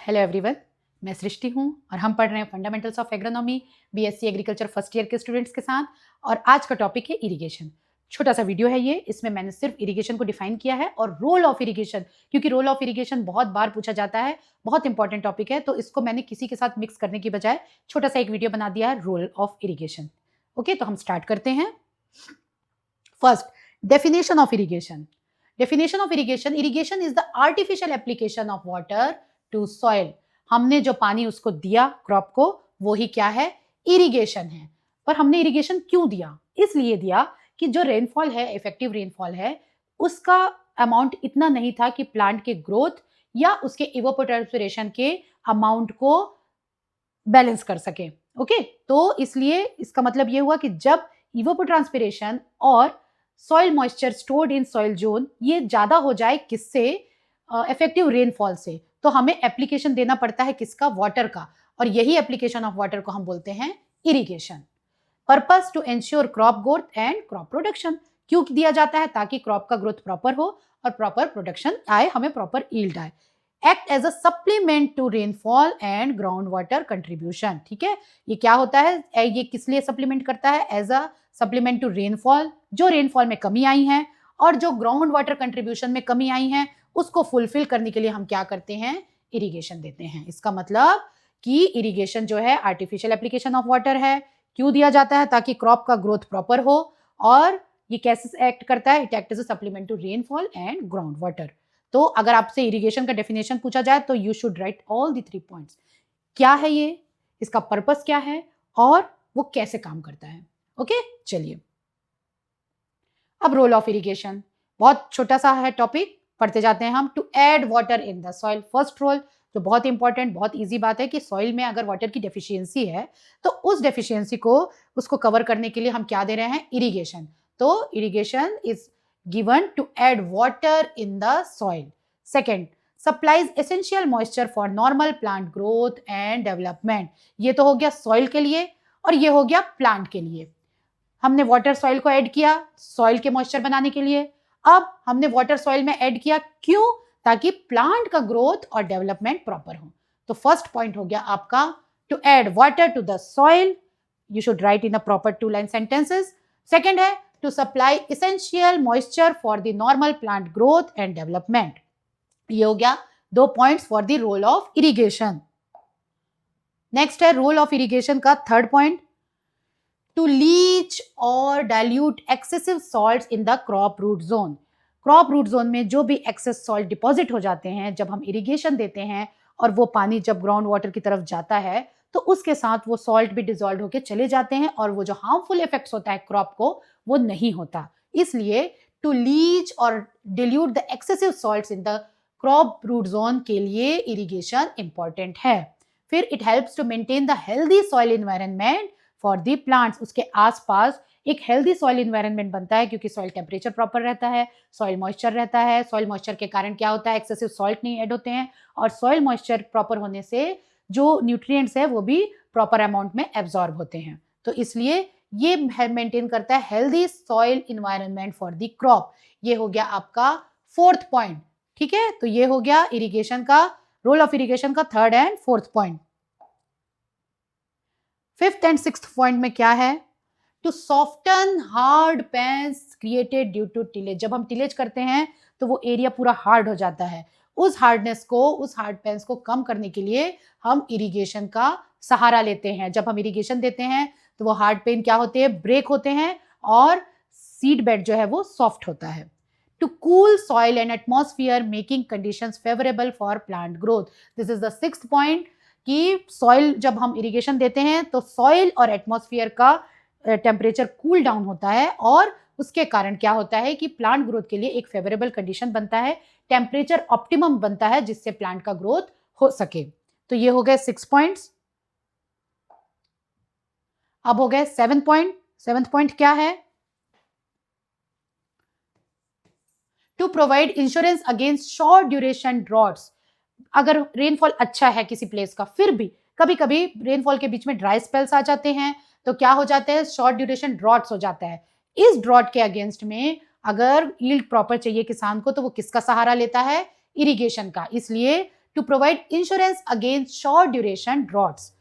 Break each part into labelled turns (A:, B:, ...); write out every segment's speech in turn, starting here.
A: Hello everyone, मैं सृष्टि हूँ और हम पढ़ रहे हैं fundamentals of agronomy BSc agriculture first year के स्टूडेंट्स के साथ। और आज का टॉपिक है इरिगेशन। छोटा सा वीडियो है ये, इसमें मैंने सिर्फ इरिगेशन को डिफाइन किया है और रोल ऑफ इरिगेशन, क्योंकि रोल ऑफ इरिगेशन बहुत बार पूछा जाता है, बहुत इंपॉर्टेंट टॉपिक है, तो इसको मैंने किसी के साथ मिक्स करने की बजाय छोटा सा एक वीडियो बना दिया है, रोल ऑफ इरिगेशन। ओके, तो हम स्टार्ट करते हैं। First, definition of irrigation. Definition of irrigation: irrigation is the artificial application of water to soil. हमने जो पानी उसको दिया क्रॉप को, वो ही क्या है? इरिगेशन है। पर हमने इरिगेशन क्यों दिया? इसलिए दिया कि जो रेनफॉल है, इफेक्टिव रेनफॉल है, उसका अमाउंट इतना नहीं था कि प्लांट के ग्रोथ या उसके इवोपोट्रांसपिरेशन के अमाउंट को बैलेंस कर सके। ओके, तो इसलिए इसका मतलब ये हुआ कि जब इवोपोट्रांसपिरेशन और soil moisture stored in soil zone ये ज्यादा हो जाए, किससे? इफेक्टिव रेनफॉल से, तो हमें एप्लीकेशन देना पड़ता है किसका? वाटर का। और यही एप्लीकेशन ऑफ वाटर को हम बोलते हैं irrigation. Purpose to ensure crop growth and crop production. क्यों दिया जाता है? ताकि क्रॉप का ग्रोथ प्रॉपर हो और प्रॉपर प्रोडक्शन आए, हमें प्रॉपर यील्ड आए। Act as a supplement to rainfall and ground water contribution. ठीक है, ये क्या होता है? ये किस लिए सप्लीमेंट करता है? As a supplement to rainfall, जो रेनफॉल में कमी आई है और जो ग्राउंड वाटर कंट्रीब्यूशन में कमी आई है, उसको फुलफिल करने के लिए हम क्या करते हैं? इरिगेशन देते हैं। इसका मतलब कि इरिगेशन जो है आर्टिफिशियल एप्लीकेशन ऑफ वाटर है। क्यों दिया जाता है? ताकि क्रॉप का ग्रोथ प्रॉपर हो। और ये कैसे एक्ट करता है? It act as a supplement to rainfall and ground water. तो अगर आपसे इरिगेशन का डेफिनेशन पूछा जाए तो you should write all the 3 points. क्या है ये, इसका पर्पस क्या है और वो कैसे काम करता है। ओके, चलिए अब रोल ऑफ इरिगेशन। बहुत छोटा सा है टॉपिक, पढ़ते जाते हैं हम। To add water in the soil. First role जो बहुत इंपॉर्टेंट, बहुत इजी बात है कि सॉइल में अगर वाटर की डेफिशिएंसी है तो उस डेफिशिएंसी को, उसको कवर करने के लिए हम क्या दे रहे हैं? इरिगेशन। तो irrigation is given to add water in the soil. Second, supplies essential moisture for normal plant growth and development. ये तो हो गया सॉइल के लिए और ये हो गया प्लांट के लिए। हमने वाटर सॉइल को ऐड किया सॉइल के मॉइस्चर बनाने के लिए। अब हमने वाटर सॉइल में ऐड किया, क्यों? ताकि प्लांट का ग्रोथ और डेवलपमेंट प्रॉपर हो। तो फर्स्ट पॉइंट हो गया आपका to add water to the soil. You should write in a proper 2 line sentences. Second है to supply essential moisture for the normal plant growth and development. ये हो गया 2 points for the role of irrigation. Next है role of irrigation का third point, to leach और dilute excessive salts in the crop root zone. Crop root zone में जो भी access salt deposit हो जाते हैं, जब हम इरिगेशन देते हैं और वो पानी जब ग्राउंड वाटर की तरफ जाता है तो उसके साथ वो सॉल्ट भी डिजॉल्व होकर चले जाते हैं और वो जो हार्मफुल इफेक्ट्स होता है क्रॉप को, वो नहीं होता। इसलिए टू लीच और dilute the excessive salts in the crop root zone के लिए इरिगेशन इंपॉर्टेंट है। फिर it helps to maintain the healthy soil environment for the plants. उसके आसपास एक हेल्दी सॉइल इन्वायरमेंट बनता है, क्योंकि सॉइल टेम्परेचर प्रॉपर रहता है, सॉइल मॉइस्चर रहता है। सॉइल मॉइस्चर के कारण क्या होता है? एक्सेसिव सॉल्ट नहीं ऐड होते हैं और सॉइल मॉइस्चर प्रॉपर होने से जो न्यूट्रिएंट्स है वो भी प्रॉपर अमाउंट में एब्जॉर्ब होते हैं। तो इसलिए ये मेंटेन करता है healthy soil environment for the crop. ये हो गया आपका फोर्थ पॉइंट। ठीक है, तो ये हो गया इरिगेशन का, रोल ऑफ इरिगेशन का third and fourth point. Fifth and sixth point में क्या है? To soften hard pans created due to tillage. जब हम टिलेज करते हैं तो वो एरिया पूरा हार्ड हो जाता है। उस हार्डनेस को, उस हार्ड पैंस को कम करने के लिए हम इरिगेशन का सहारा लेते हैं। जब हम इरिगेशन देते हैं तो वो हार्ड पेन क्या होते हैं? ब्रेक होते हैं और सीड बेड जो है वो सॉफ्ट होता है। To cool soil and atmosphere making conditions favourable for plant growth. This is the sixth point कि सॉइल, जब हम इरिगेशन देते हैं तो सॉइल और एटमॉस्फेयर का टेम्परेचर कूल डाउन होता है और उसके कारण क्या होता है कि प्लांट ग्रोथ के लिए एक फेवरेबल कंडीशन बनता है, टेम्परेचर ऑप्टिमम बनता है जिससे प्लांट का ग्रोथ हो सके। तो ये हो गए 6 पॉइंट्स। अब हो गए 7 पॉइंट। 7th पॉइंट क्या है? To provide insurance against short duration droughts. अगर रेनफॉल अच्छा है किसी प्लेस का, फिर भी कभी कभी रेनफॉल के बीच में ड्राई स्पेल्स आ जाते हैं, तो क्या हो जाते हैं? शॉर्ट ड्यूरेशन ड्रॉट्स हो जाता है। इस ड्रॉट के अगेंस्ट में अगर यील्ड प्रॉपर चाहिए किसान को, तो वो किसका सहारा लेता है? इरिगेशन का। इसलिए to provide insurance against short duration droughts,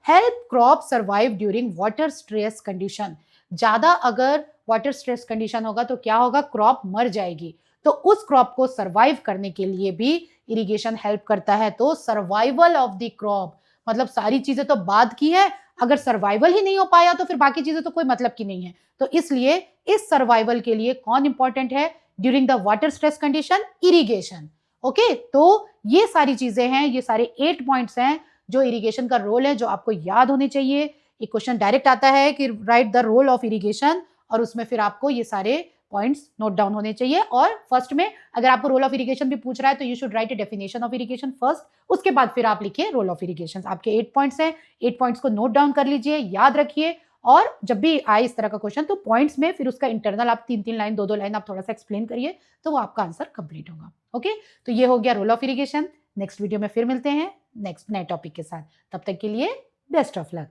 A: help crop survive during water stress condition. ज्यादा अगर वाटर स्ट्रेस कंडीशन होगा तो क्या होगा, क्रॉप मर जाएगी। तो उस क्रॉप को सर्वाइव करने के लिए भी इरिगेशन हेल्प करता है। तो सर्वाइवल ऑफ द क्रॉप, मतलब सारी चीजें तो बाद की है, अगर सर्वाइवल ही नहीं हो पाया तो फिर बाकी चीजें तो कोई मतलब की नहीं है। तो इसलिए इस सर्वाइवल के लिए कौन इंपॉर्टेंट है during the water stress condition, irrigation. Okay, तो ये सारी चीजें हैं, ये सारे 8 पॉइंट्स हैं जो इरिगेशन का रोल है, जो आपको याद होने चाहिए। एक क्वेश्चन डायरेक्ट आता है कि write the role of irrigation, और उसमें फिर आपको ये सारे पॉइंट्स नोट डाउन होने चाहिए। और फर्स्ट में अगर आपको रोल ऑफ इरिगेशन भी पूछ रहा है तो you should right a definition of irrigation first, उसके बाद फिर आप लिखिए रोल ऑफ इरिगेशन। आपके 8 पॉइंट्स हैं, 8 पॉइंट्स को नोट डाउन कर लीजिए, याद रखिए, और जब भी आए इस तरह का क्वेश्चन तो पॉइंट्स में फिर उसका इंटरनल आप 3-3 लाइन 2-2 लाइन आप थोड़ा सा एक्सप्लेन करिए, तो वो आपका आंसर कंप्लीट होगा। ओके, तो ये हो गया role of irrigation. Next video में फिर मिलते हैं नेक्स्ट नए टॉपिक के साथ। तब तक के लिए बेस्ट ऑफ लक।